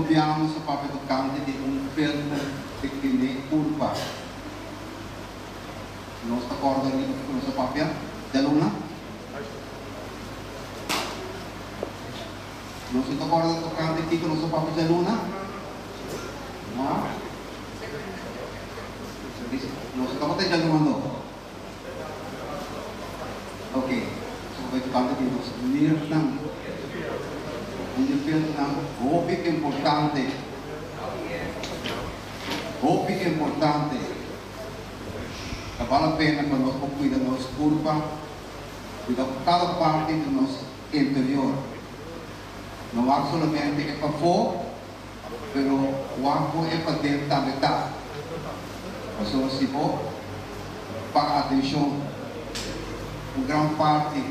dobbiamo sa papel tocante di un filtro che ne curva. Non sta corda lì con sa papel dell'una. Non si corda toccante qui con sa papel dell'una. No? Non si toccante dell'una no. Ok. So vai toccante di nos nirnang. Hindi film ng hobby importante. Hobby importante. Vale a pena que nós cuidamos da nossa curva, cuidamos de cada parte do nosso interior. Não há somente é para fora, mas o arco é para dentro da metade. Então, se for, para atenção, uma grande parte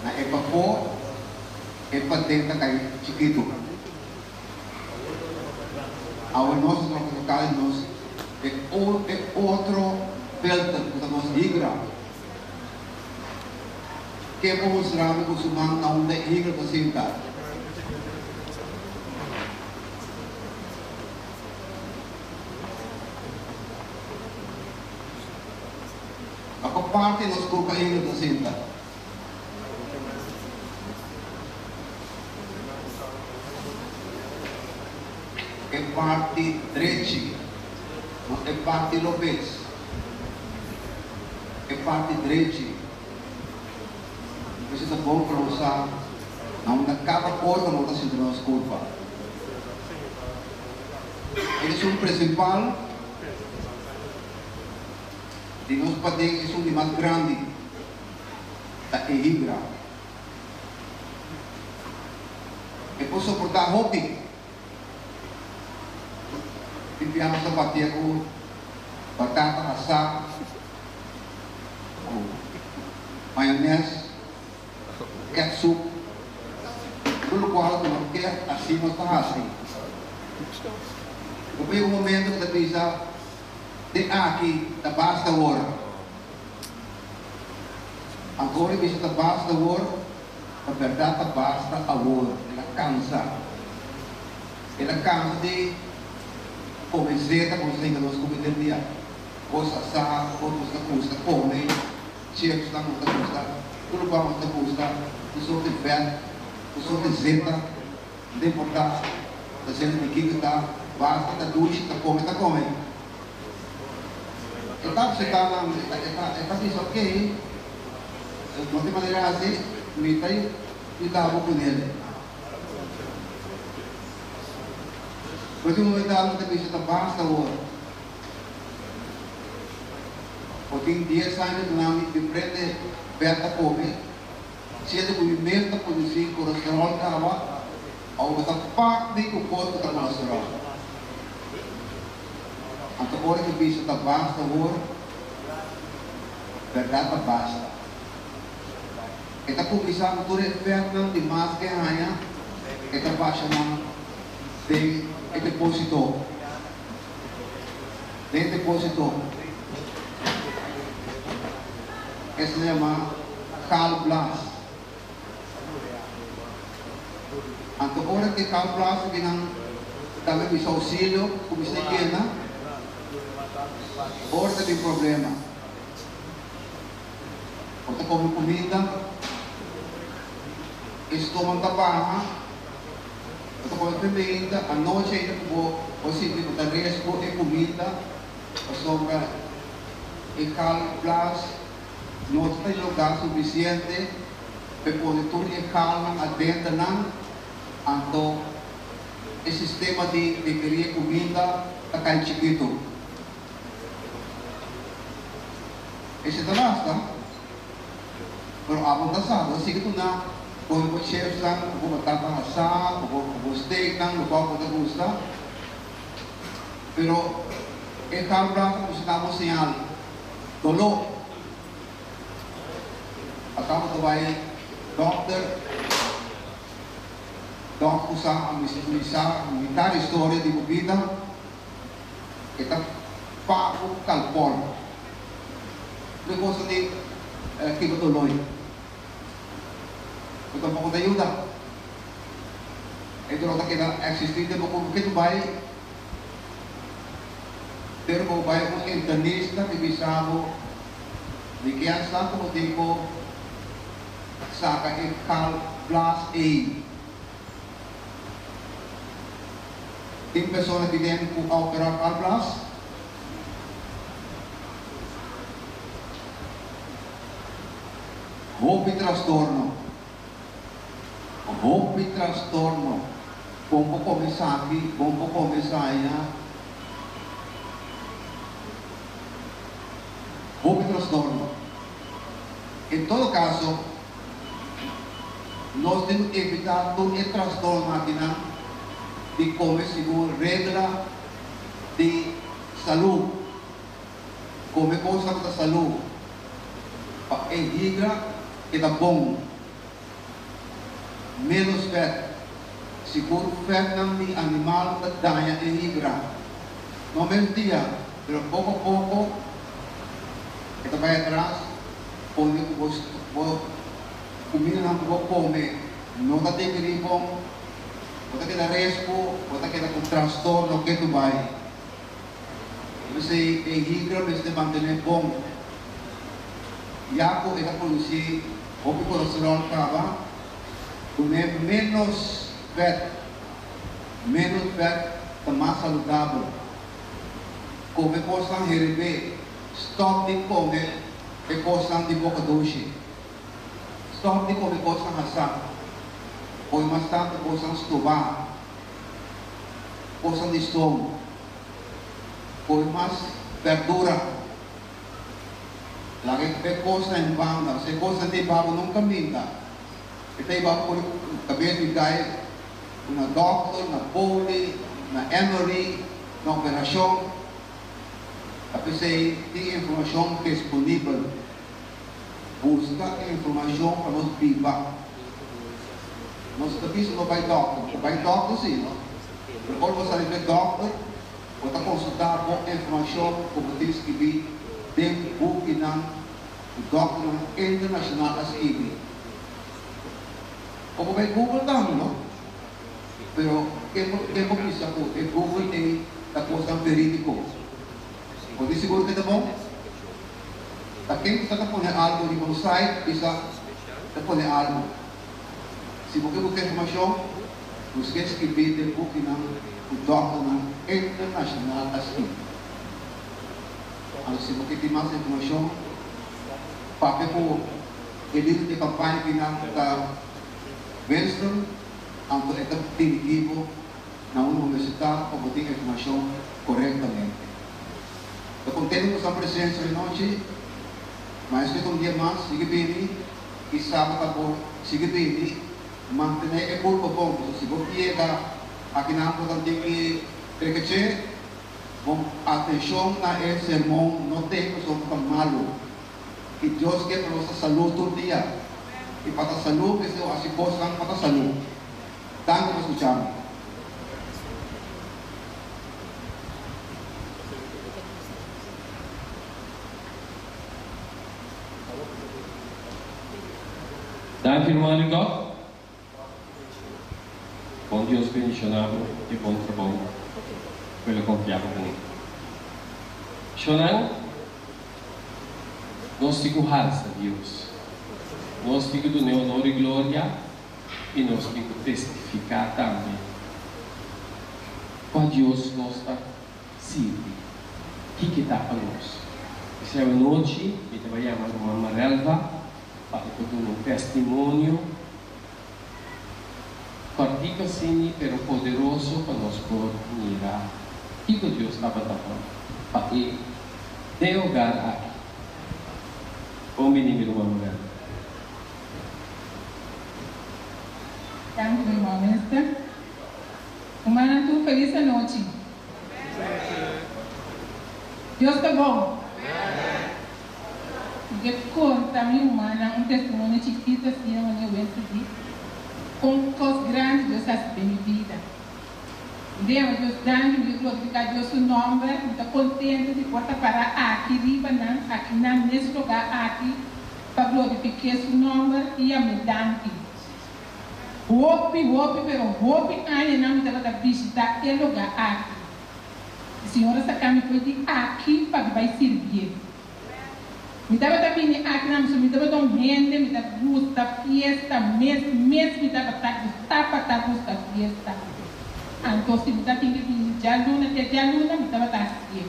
é para fora, é para dentro da chiquito. Ao nosso local, nós é outro filter da nossa higra. Que é para mostrar que o sumang na onda higra da cinta. A parte nos curva higra da cinta. É parte direita, é parte lobes. É parte direita. Precisa bom para usar. Não cada coisa não está sendo nossa curva. Eles são o principal. E nós podemos que são de mais grande da higra. É para suportar hobby. Pipiano sa batia ko, batata assada, maionese, ketchup, tudo qual tu quer assim nós está assim. Foi um momento que precisa de aqui da base da hora. Agora precisa da base da hora, a verdade basta a hora. Ela cansa. Ela cansa de comecei a conseguir nos comidas dia, coisa sa, outros da custa, come, chefes da custa, tudo para da custa, o som de fé, o som de zeta, de importar, da gente de que está, basta da ducha, da come. Então você está dizendo ok, de uma maneira assim, me está aí e dá com ele. Mas o momento da luta que está basta agora. Porque em dia sai do nome de frente perto come, se ele movimenta por isso colesterol estava, ao botar parte do corpo da colesterol. Então agora que o bicho está basta agora, verdade basta. Kita publicamos tudo inferno de mais que ganha, kita baixa não tem depositou. Tem depositou. Esse se chama Carl Blas. Então, agora que Carl Blas vem também com auxílio, como se quer, agora tem problema. Quando come comida, estômago da barra. Então, quando comida, a noite ainda você tem que dar risco de comida, sobre e calmas, não tem lugar suficiente para poder tudo e calma dentro não, então o sistema de querer comida está chiquito. Esse é basta, pero abang dasado, sige ito na. Kung chefs lang, kung magtatangasa, kung steak lang, kung gusta. Pero, calma, kung sinabos niya, dolo. At ako ito doctor sa militar história de vida, kita pago kalpon. Depois de kibatuloy. Ito po ko na ayuda. Então não está existindo como que tu vai ter como vai um internista que bisabo de que asa como tipo saca em Cal Plus A. Tem pessoas que tem que operar Cal Plus. Roupa e transtorno. Roupa e transtorno. Como começar aqui, como começar aí. Roupa e transtorno. Em todo caso, nós temos que evitar todo esse transtorno aqui de comer segundo regra de saúde. Comer coisa da saúde. Para evitar que está bom. Menos fat. Seguro fat de animal da danha em higra. No mesmo dia, pero pouco a pouco, esta vai atrás, onde comida não vou comer. Não está tem que ir bom, não está que risco, não está que com transtorno que tu vai. Você em higra, você manter bom. Yaco é produzir o colesterol para comer menos fat, está mais saudável. Comer coisas herbe, stop de comer coisas de boca doce, stop de comer coisas assar, põe mais tanto coisas estovar, coisas de estômago, põe mais verdura. Lagi coisas em banda, se coisas de babo nunca minta. Ito iba po kabinet bigay na doctor, na poli, na Emory, na operasyon. Tapos ay di informasyon disponível. Busca informasyon para nos viva. Nós também não vai doctor sim, não? Pero quando você vai doctor, você consultar com informação como diz que vi dentro do book ng doctor internacional as IBI. Como vai Google também, não? Pero que bisa ko, Google ay tapos ang verídico. Kung di siguro kita mo, takin sa tapos na algo di mo site, bisa tapos na algo. Si mo busca informação, busque escrever o book ng doctor ng international as IBI. Ano si mo kita mais informação, pakai po elite de campanha que não Winston, ang definitivo na universidade para obter informação corretamente. Eu contento com sua presença de noite, mas que um dia mais, siga bem, e sábado por siga bem, manter por bom, se você chega aqui na porta que treque, bom atenção na esse sermão, não tem que ser malo, que Deus quer para nossa saúde todo dia. E para a saúde, que eu acho que possam para a saúde. Tanto para escuchar. Danke, irmão God. Bom Deus bendicionado e bom trabalho. Pelo confiança comigo. Shonang, nós temos a Deus. Nós temos do honor e glória e nós temos testificar também. Para Deus nós está sempre. Que está para nós? Essa é a noite que trabalhamos com a Marelva para ter um testemunho cortico sim, pero poderoso para nós poder mirar que Deus estava dando para ir de hogar aqui. O menino do Marelva. Danke, irmão Minister. Humana, tu feliz noite. Deus está bom. Eu conto-me, humana, testemunho chiquito assim, onde eu venci. Com coisas grandes, Deus está bem vida. Deus, Deus glorificar Deus o nome, estou contente de poder parar aqui, aqui nesse lugar, aqui, para glorificar o nome e a me danke. pero hopi ane não me dava visitar aquele lugar aqui. A senhora está me foi de aqui para vai servir. Me dava também aqui não me dava tão gente, me dava gusta fiesta, mês me dava tapa gusta fiesta. Então se me dava que já luna me dava assim.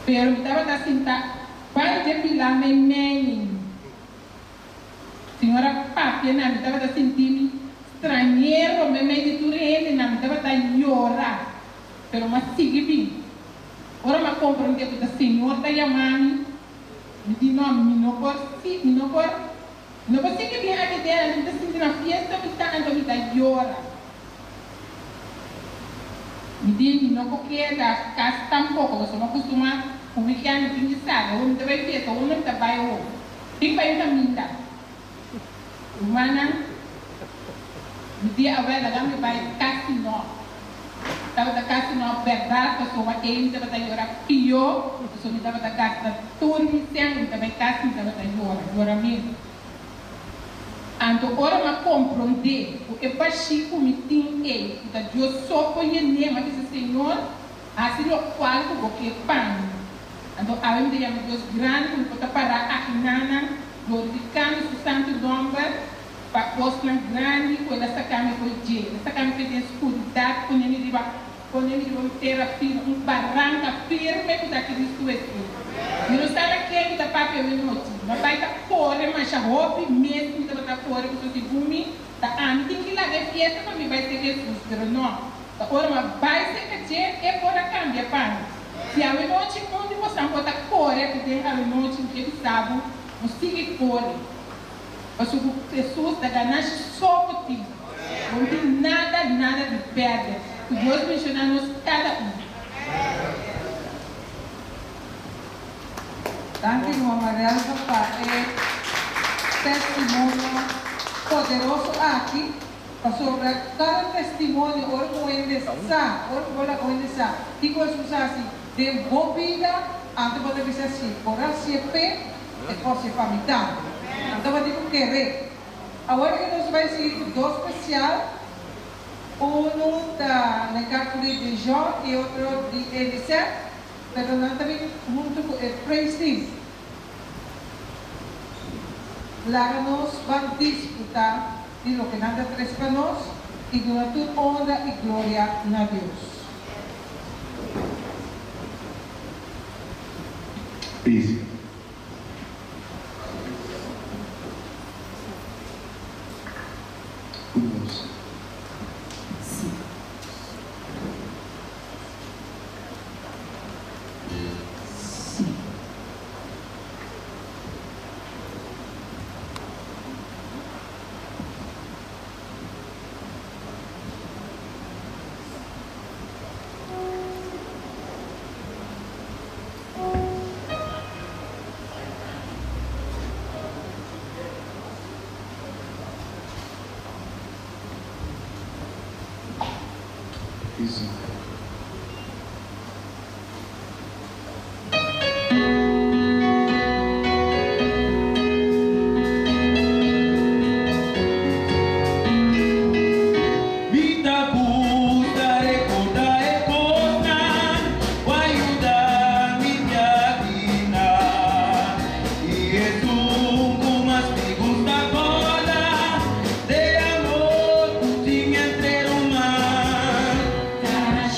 Pero me dava assim vai depilar meu senhora papi na me dava sentir estrangeiro, me de turente na me dava llorar. Pero mas sigue bem. Ora me compreende que o senhor está chamando, me diz não por sigue bem aqui dentro, me está sentindo na fiesta, me está llorar. Me diz não porque da casa tampouco, eu não costuma publicar no fim de sábado, eu não te vai fiesta, eu não te vai hoje. Tem para eu também tá. Mana, me diz a verdade, me vai casino. Estava da casa não verdade, pessoa que ele estava da llorar pior, pessoa me estava da casa turma sempre estava em casa estava da llorar mesmo. Então ora me compreender, porque para Chico me tem ele, então eu só conheço, mas esse senhor assim o qual porque pão. Então a mim me chama Deus grande, como para parar aqui nana, glorificando o santo nome. Para postar grande, quando essa câmera foi dia, essa câmera tem escuridade, quando ele vai ter a firma, barranca firme que está Cristo é tudo. E não está aqui que está papel e noite, mas vai estar fora, mas a roupa mesmo que está fora, que você gumi, está antes que lá de fiesta, mas vai ser Jesus, mas não. Agora, mas vai ser que é fora cambia, pá. Se a noite, onde você botar fora, que tem a noite, que ele sabe, não siga fora. Porque pessoas da ganância só por ti. Não tem nada de perda. Que Deus mencionar-nos cada um. Danke, irmã Mariela, é testemunho poderoso aqui. Sobre cada testemunho, ora com ele está, e com isso assim, de boa vida, antes de você assim, orar se é pé, é você familiar. Então, eu digo querer. Agora que nós vamos seguir dois especiais, um da Necápolis de João e outro de Eliseu, mas nós também junto com o Praise Team. Lá nós vamos disputar de lo que nada traz para nós e durante honra e glória a Deus. Peace. Easy. Para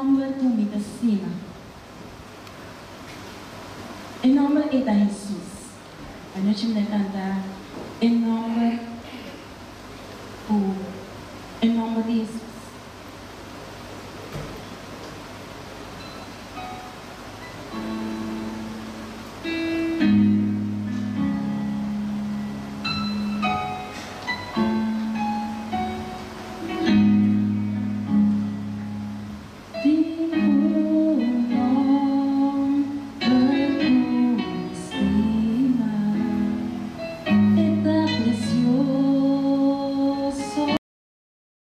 nome comida cima. Em nome é da Jesus. A noite me cantar